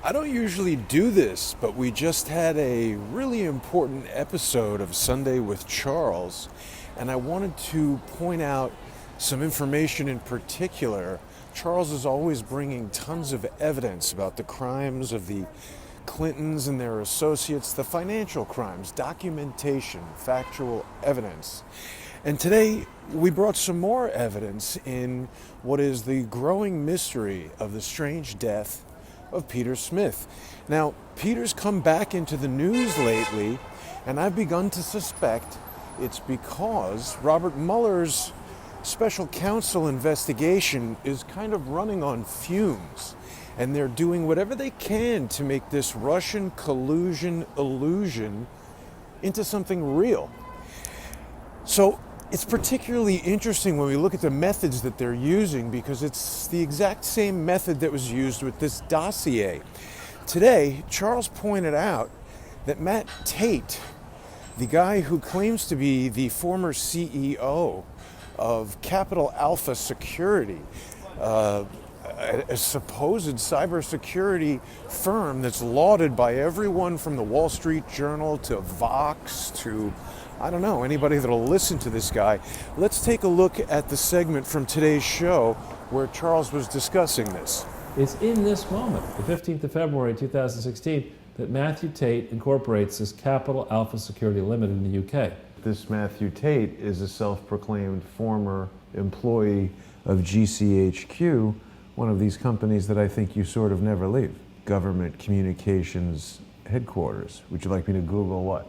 I don't usually do this, but we just had a really important episode of Sunday with Charles, and I wanted to point out some information in particular. Charles is always bringing tons of evidence about the crimes of the Clintons and their associates, the financial crimes, documentation, factual evidence. And today we brought some more evidence in what is the growing mystery of the strange death of Peter Smith. Now, Peter's come back into the news lately, and I've begun to suspect it's because Robert Mueller's special counsel investigation is kind of running on fumes, and they're doing whatever they can to make this Russian collusion illusion into something real. So it's particularly interesting when we look at the methods that they're using, because it's the exact same method that was used with this dossier. Today, Charles pointed out that Matt Tait, the guy who claims to be the former CEO of Capital Alpha Security, a supposed cybersecurity firm that's lauded by everyone from the Wall Street Journal to Vox to, I don't know, anybody that'll listen to this guy. Let's take a look at the segment from today's show where Charles was discussing this. It's in this moment, the 15th of February 2016, that Matthew Tait incorporates this Capital Alpha Security Limited in the UK. This Matthew Tait is a self-proclaimed former employee of GCHQ, one of these companies that I think you sort of never leave. Government Communications Headquarters. Would you like me to Google what?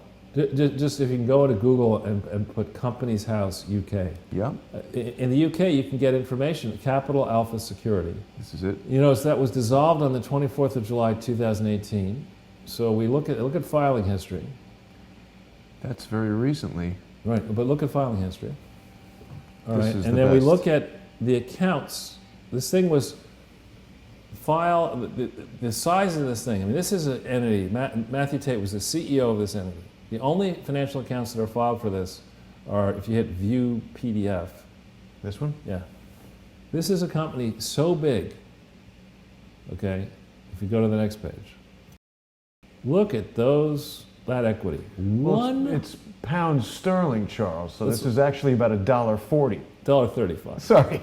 Just if you can go to Google and put Companies House UK. Yeah. In the UK, you can get information, Capital Alpha Security. This is it. You notice that was dissolved on the 24th of July 2018. So we look at filing history. That's very recently. Right, but look at filing history. All right, This is and the then we best. look at the accounts. This thing was the size of this thing. I mean, this is an entity. Matthew Tait was the CEO of this entity. The only financial accounts that are filed for this are if you hit View PDF. This one? Yeah. This is a company so big, okay, if you go to the next page. Look at that equity. Well, it's pounds sterling, Charles, so this is actually about $1.40. $1.35. Sorry.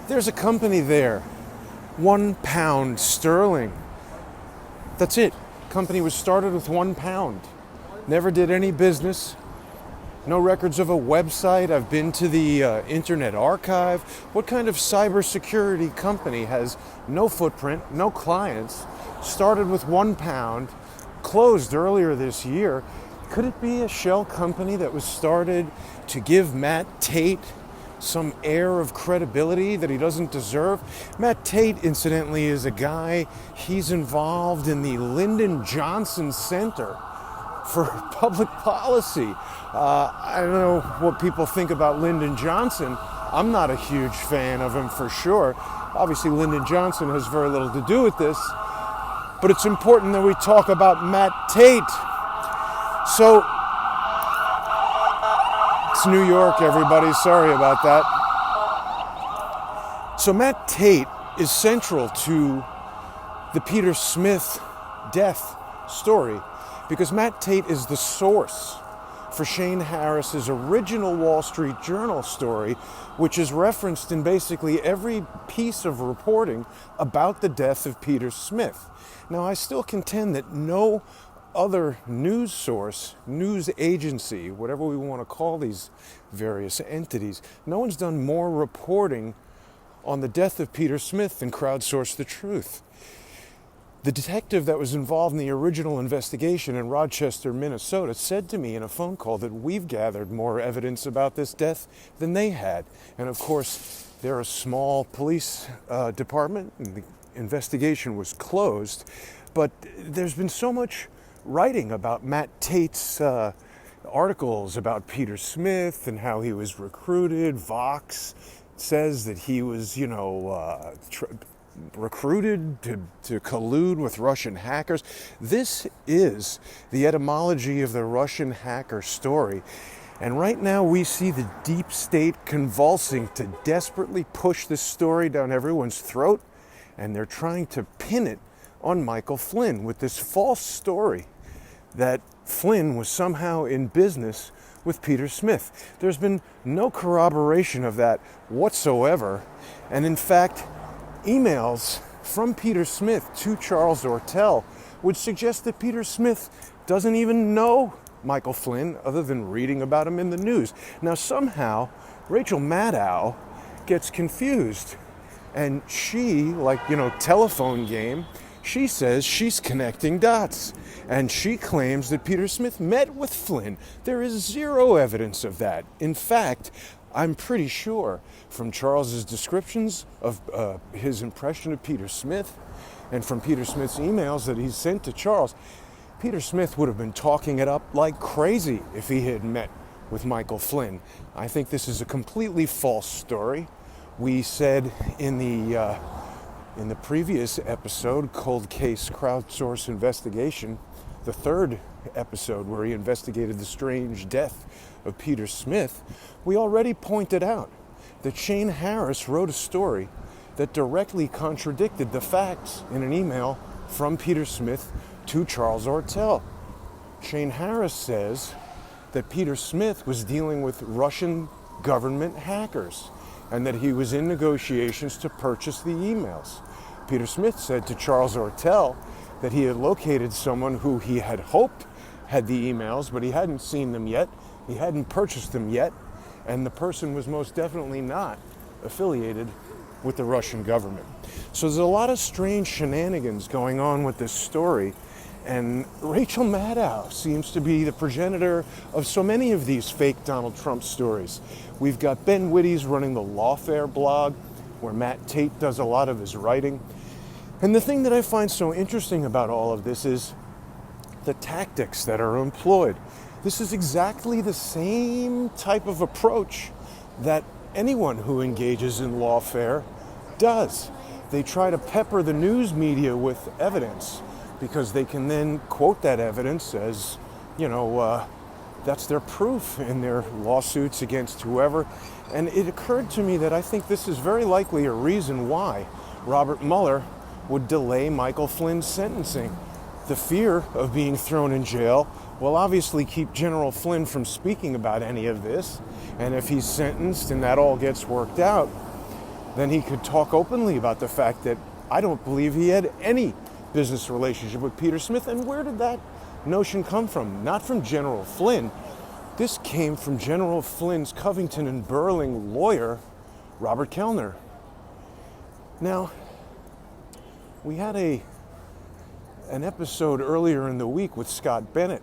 There's a company there, £1 sterling. That's it. Company was started with £1. Never did any business. No records of a website. I've been to the Internet Archive. What kind of cybersecurity company has no footprint, no clients, started with £1, closed earlier this year? Could it be a shell company that was started to give Matt Tait some air of credibility that he doesn't deserve? Matt Tait, incidentally, is a guy, he's involved in the Lyndon Johnson Center for Public Policy. I don't know what people think about Lyndon Johnson. I'm not a huge fan of him for sure. Obviously, Lyndon Johnson has very little to do with this, but it's important that we talk about Matt Tait. So, it's New York, everybody. Sorry about that. So Matt Tait is central to the Peter Smith death story because Matt Tait is the source for Shane Harris's original Wall Street Journal story, which is referenced in basically every piece of reporting about the death of Peter Smith. Now, I still contend that no other news source, news agency, whatever we want to call these various entities, no one's done more reporting on the death of Peter Smith than Crowdsource the Truth. The detective that was involved in the original investigation in Rochester, Minnesota, said to me in a phone call that we've gathered more evidence about this death than they had. And of course, they're a small police department, and the investigation was closed. But there's been so much writing about Matt Tait's articles about Peter Smith and how he was recruited. Vox says that he was, recruited to collude with Russian hackers. This is the etymology of the Russian hacker story. And right now we see the deep state convulsing to desperately push this story down everyone's throat and they're trying to pin it on Michael Flynn with this false story that Flynn was somehow in business with Peter Smith. There's been no corroboration of that whatsoever, and in fact, emails from Peter Smith to Charles Ortel would suggest that Peter Smith doesn't even know Michael Flynn other than reading about him in the news. Now somehow Rachel Maddow gets confused, and she, like, telephone game, she says she's connecting dots, and she claims that Peter Smith met with Flynn. There is zero evidence of that. In fact, I'm pretty sure from Charles's descriptions of his impression of Peter Smith and from Peter Smith's emails that he's sent to Charles, Peter Smith would have been talking it up like crazy if he had met with Michael Flynn. I think this is a completely false story. We said in the previous episode, Cold Case Crowdsource Investigation, the third episode where he investigated the strange death of Peter Smith, we already pointed out that Shane Harris wrote a story that directly contradicted the facts in an email from Peter Smith to Charles Ortel. Shane Harris says that Peter Smith was dealing with Russian government hackers and that he was in negotiations to purchase the emails. Peter Smith said to Charles Ortel that he had located someone who he had hoped had the emails, but he hadn't seen them yet, he hadn't purchased them yet, and the person was most definitely not affiliated with the Russian government. So there's a lot of strange shenanigans going on with this story, and Rachel Maddow seems to be the progenitor of so many of these fake Donald Trump stories. We've got Ben Wittes running the Lawfare blog, where Matt Tait does a lot of his writing. And the thing that I find so interesting about all of this is the tactics that are employed. This is exactly the same type of approach that anyone who engages in lawfare does. They try to pepper the news media with evidence because they can then quote that evidence as, that's their proof in their lawsuits against whoever. And it occurred to me that I think this is very likely a reason why Robert Mueller would delay Michael Flynn's sentencing. The fear of being thrown in jail will obviously keep General Flynn from speaking about any of this. And if he's sentenced and that all gets worked out, then he could talk openly about the fact that I don't believe he had any business relationship with Peter Smith. And where did that notion come from? Not from General Flynn. This came from General Flynn's Covington and Burling lawyer, Robert Kellner. Now, we had an episode earlier in the week with Scott Bennett,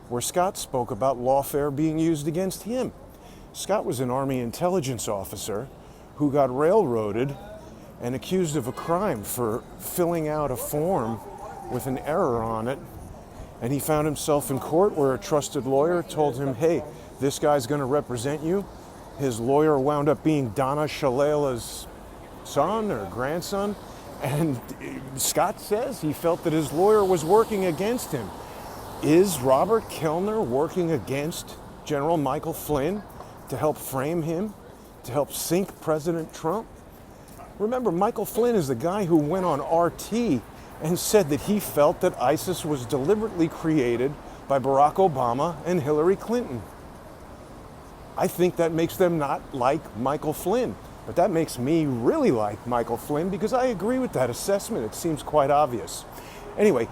where Scott spoke about lawfare being used against him. Scott was an Army intelligence officer who got railroaded and accused of a crime for filling out a form with an error on it. And he found himself in court where a trusted lawyer told him, hey, this guy's going to represent you. His lawyer wound up being Donna Shalala's son or grandson. And Scott says he felt that his lawyer was working against him. Is Robert Kellner working against General Michael Flynn to help frame him, to help sink President Trump? Remember, Michael Flynn is the guy who went on RT and said that he felt that ISIS was deliberately created by Barack Obama and Hillary Clinton. I think that makes them not like Michael Flynn. But that makes me really like Michael Flynn because I agree with that assessment. It seems quite obvious. Anyway,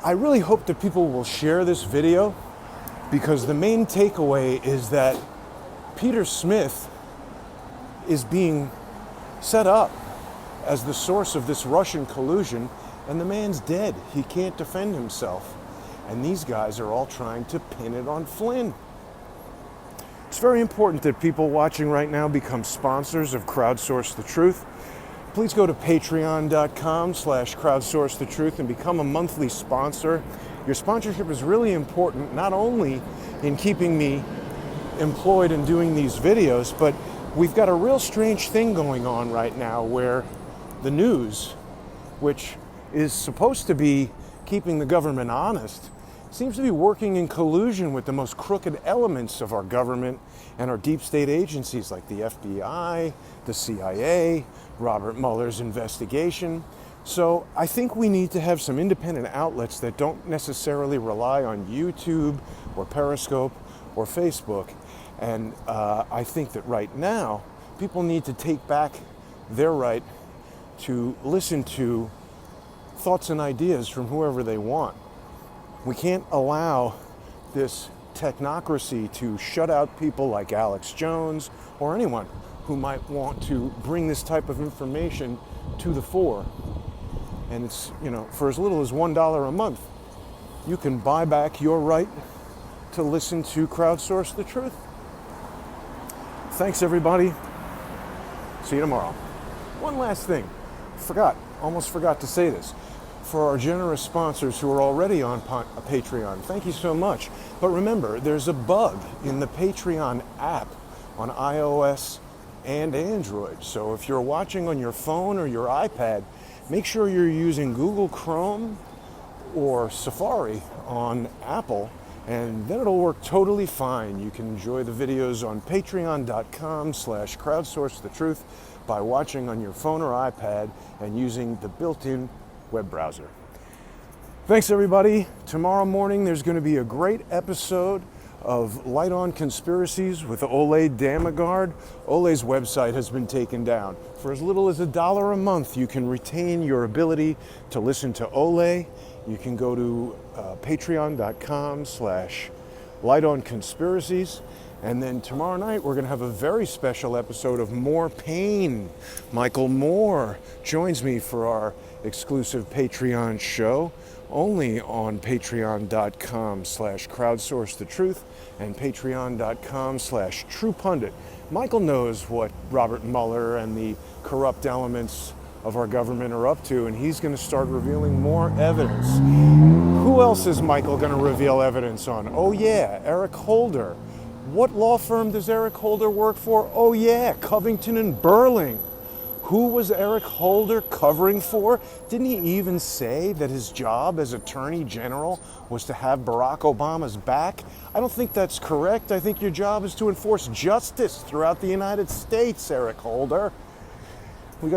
I really hope that people will share this video because the main takeaway is that Peter Smith is being set up as the source of this Russian collusion, and the man's dead. He can't defend himself. And these guys are all trying to pin it on Flynn. It's very important that people watching right now become sponsors of Crowdsource the Truth. Please go to patreon.com/crowdsourcethetruth and become a monthly sponsor. Your sponsorship is really important, not only in keeping me employed in doing these videos, but we've got a real strange thing going on right now where the news, which is supposed to be keeping the government honest, seems to be working in collusion with the most crooked elements of our government and our deep state agencies like the FBI, the CIA, Robert Mueller's investigation. So I think we need to have some independent outlets that don't necessarily rely on YouTube or Periscope or Facebook. And I think that right now, people need to take back their right to listen to thoughts and ideas from whoever they want. We can't allow this technocracy to shut out people like Alex Jones or anyone who might want to bring this type of information to the fore. And it's, for as little as $1 a month, you can buy back your right to listen to Crowdsource the Truth. Thanks, everybody. See you tomorrow. One last thing. Almost forgot to say this. For our generous sponsors who are already on Patreon, thank you so much. But remember, there's a bug in the Patreon app on iOS and Android. So if you're watching on your phone or your iPad, make sure you're using Google Chrome or Safari on Apple, and then it'll work totally fine. You can enjoy the videos on patreon.com/crowdsourcethetruth by watching on your phone or iPad and using the built-in web browser. Thanks, everybody. Tomorrow morning, there's going to be a great episode of Light On Conspiracies with Ole Damagard. Ole's website has been taken down. For as little as $1 a month, you can retain your ability to listen to Ole. You can go to patreon.com/lightonconspiracies. And then tomorrow night, we're going to have a very special episode of More Pain. Michael Moore joins me for our exclusive Patreon show, only on patreon.com/crowdsourcethetruth and patreon.com/truepundit. Michael knows what Robert Mueller and the corrupt elements of our government are up to, and he's going to start revealing more evidence. Who else is Michael going to reveal evidence on? Oh yeah, Eric Holder. What law firm does Eric Holder work for? Oh yeah, Covington and Burling. Who was Eric Holder covering for? Didn't he even say that his job as Attorney General was to have Barack Obama's back? I don't think that's correct. I think your job is to enforce justice throughout the United States, Eric Holder. We got to